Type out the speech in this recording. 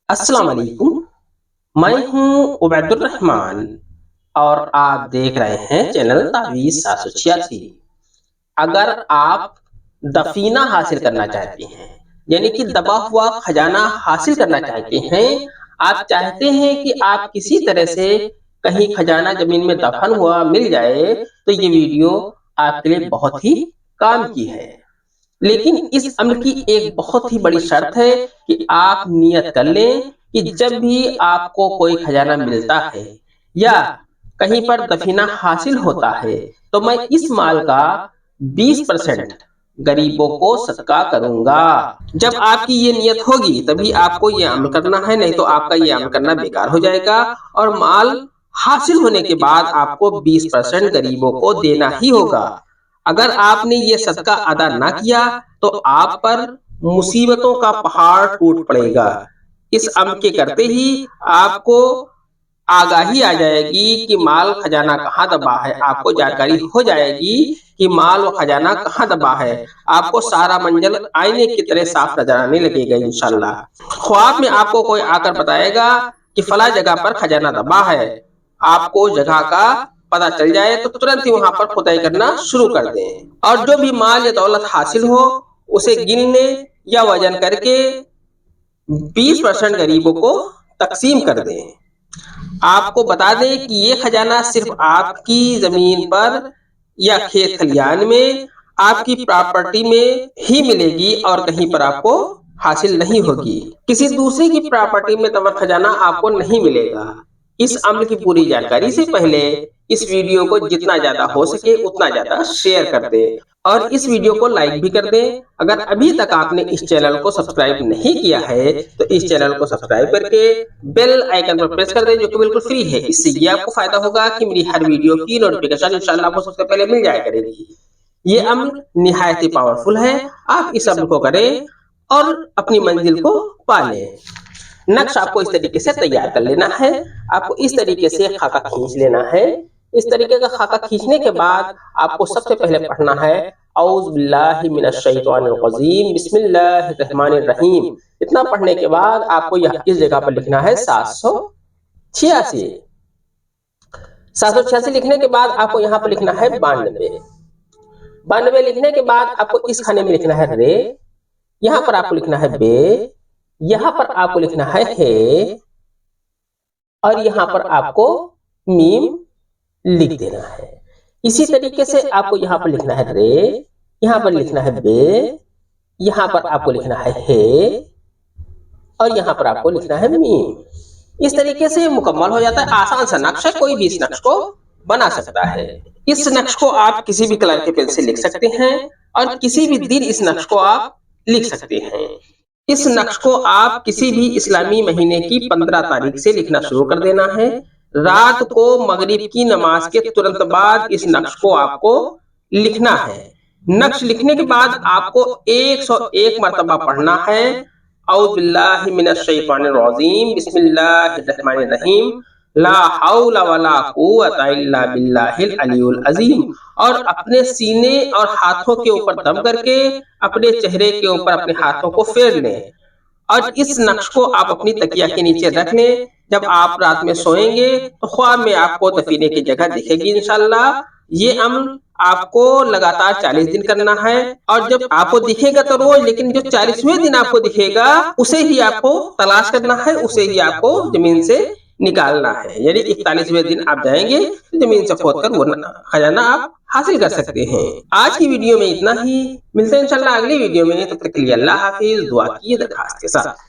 अस्सलाम वालेकुम। मैं हूं उबैदुर रहमान और आप देख रहे हैं चैनल तावीज़ 786। अगर आप दफीना हासिल करना चाहते हैं, यानी कि दबा हुआ खजाना हासिल करना चाहते हैं, आप चाहते हैं कि आप किसी तरह से कहीं खजाना जमीन में दफन हुआ मिल जाए, तो ये वीडियो आपके लिए बहुत ही काम की है। लेकिन इस अमल की एक बहुत ही बड़ी शर्त है कि आप नियत कर लें कि जब भी आपको कोई खजाना मिलता है या कहीं पर दफीना हासिल होता है, तो मैं इस माल का 20% गरीबों को सदका करूंगा। जब आपकी ये नियत होगी तभी आपको ये अमल करना है, नहीं तो आपका ये अमल करना बेकार हो जाएगा और माल हासिल होने के बाद आपको 20% गरीबों को देना ही होगा। अगर आपने ये सदका अदा ना किया तो आप पर मुसीबतों का पहाड़ टूट पड़ेगा। इस अमल के करते ही आपको आगाही आ जाएगी कि माल खजाना कहाँ दबा है, आपको जानकारी हो जाएगी कि माल व खजाना कहाँ दबा है। आपको सारा मंजर आईने की तरह साफ नजर आने लगेगा इंशाल्लाह। ख्वाब में आपको कोई आकर बताएगा कि फला जगह पर खजाना दबा है। आपको जगह का पता चल जाए तो तुरंत ही वहां पर खुदाई करना शुरू कर दें और जो भी माल या दौलत हासिल हो उसे गिनने या वजन करके 20% गरीबों को तकसीम कर दें। आपको बता दें कि ये खजाना सिर्फ आपकी जमीन पर या खेत खलियान में, आपकी प्रॉपर्टी में ही मिलेगी और कहीं पर आपको हासिल नहीं होगी। किसी दूसरे की प्रॉपर्टी में दबा खजाना आपको नहीं मिलेगा। इस अमल की पूरी जानकारी से पहले इस वीडियो को जितना ज्यादा हो सके उतना ज्यादा शेयर कर दें और इस वीडियो को लाइक भी कर दें। अगर अभी तक आपने इस चैनल को सब्सक्राइब नहीं किया है तो इस चैनल को सब्सक्राइब करके बेल आइकन पर प्रेस कर दें, जो कि बिल्कुल फ्री है। इससे ये आपको फायदा होगा कि मेरी हर वीडियो की नोटिफिकेशन इंशाल्लाह आपको सबसे पहले मिल जाया करेगी। ये अमल निहायत ही पावरफुल है। आप इस अमल को करें और अपनी मंजिल को पालें। नक्श आपको इस तरीके से तैयार कर लेना है। आपको इस तरीके से खाका खींच लेना है। इस तरीके का खाका खींचने के बाद आपको सबसे पहले पढ़ना है औज़ु बिल्लाहि मिनश शैतानिर रजीम बिस्मिल्लाहिर रहमानिर रहीम। इतना पढ़ने के बाद आपको यह इस जगह पर लिखना है 786। 786 लिखने के बाद आपको यहाँ पर लिखना है 92। 92 लिखने के बाद आपको इस खाने में लिखना है रे, यहाँ पर आपको लिखना है बे, यहाँ पर आपको लिखना है हे और यहाँ पर आपको मीम लिख देना है। इसी तरीके से आपको यहाँ पर लिखना है रे, यहाँ पर लिखना है बे, यहाँ पर आपको लिखना है हे और यहाँ पर आपको लिखना है मीम। इस तरीके से मुकम्मल हो जाता है। आसान सा नक्श है, कोई भी इस नक्श को बना सकता है। इस नक्श को आप किसी भी कलर के पेन से लिख सकते हैं और किसी भी दिन इस नक्श को आप लिख सकते हैं। इस नक्श को आप किसी भी इस्लामी महीने की 15 तारीख से लिखना शुरू कर देना है। रात को मगरिब की नमाज के तुरंत बाद इस नक्श को आपको लिखना है। नक्श लिखने के बाद आपको 101 मरतबा पढ़ना है औज़ु बिल्लाहि मिनश शैतानिर रजीम बिस्मिल्लाहिर रहमानिर रहीम ला हौला वला कुव्वता इल्ला बिल्लाहिल अलियुल अज़ीम और अपने सीने और हाथों के ऊपर दम करके अपने चेहरे के ऊपर अपने हाथों को फेर लें और इस नक्श को आप अपनी तकिया के नीचे रख लें। जब आप रात में सोएंगे तो ख्वाब में आपको दफीने की जगह दिखेगी इंशाल्लाह। ये अमल आपको लगातार 40 दिन करना है और जब आपको दिखेगा तो रोज, लेकिन जो 40वें दिन आपको दिखेगा उसे ही आपको तलाश करना है, उसे ही आपको जमीन से निकालना है। यानी 41वें दिन आप जाएंगे तो जमीन से खोदकर वो खजाना आप हासिल कर सकते हैं। आज की वीडियो में इतना ही, मिलते हैं इंशाल्लाह अगली वीडियो में। तब तक के लिए अल्लाह हाफिज। दुआ की दरखास्त के साथ।